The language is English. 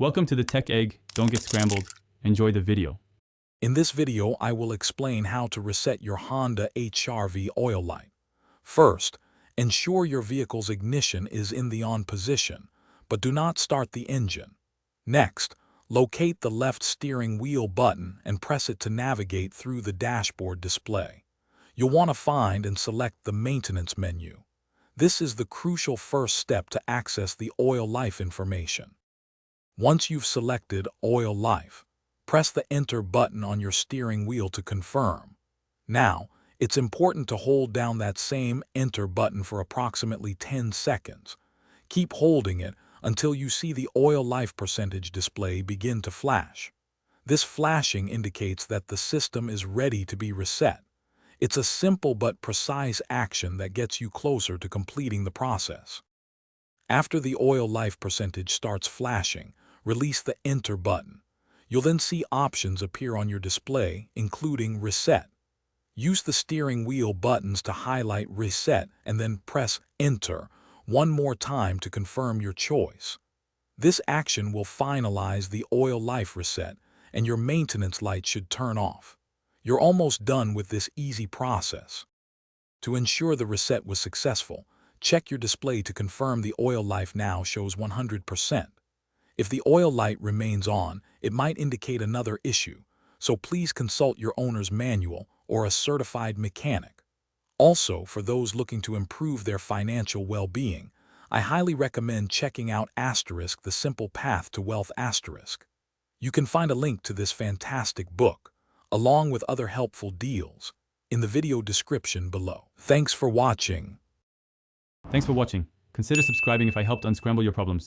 Welcome to the Tech Egg. Don't get scrambled. Enjoy the video. In this video, I will explain how to reset your Honda HR-V oil light. First, ensure your vehicle's ignition is in the on position, but do not start the engine. Next, locate the left steering wheel button and press it to navigate through the dashboard display. You'll want to find and select the maintenance menu. This is the crucial first step to access the oil life information. Once you've selected Oil Life, press the Enter button on your steering wheel to confirm. Now, it's important to hold down that same Enter button for approximately 10 seconds. Keep holding it until you see the oil life percentage display begin to flash. This flashing indicates that the system is ready to be reset. It's a simple but precise action that gets you closer to completing the process. After the oil life percentage starts flashing, release the Enter button. You'll then see options appear on your display, including Reset. Use the steering wheel buttons to highlight Reset and then press Enter one more time to confirm your choice. This action will finalize the oil life reset, and your maintenance light should turn off. You're almost done with this easy process. To ensure the reset was successful, check your display to confirm the oil life now shows 100%. If the oil light remains on, it might indicate another issue, so please consult your owner's manual or a certified mechanic. Also, for those looking to improve their financial well-being, I highly recommend checking out Asterisk: The Simple Path to Wealth Asterisk. You can find a link to this fantastic book, along with other helpful deals, in the video description below. Thanks for watching. Thanks for watching. Consider subscribing if I helped unscramble your problems.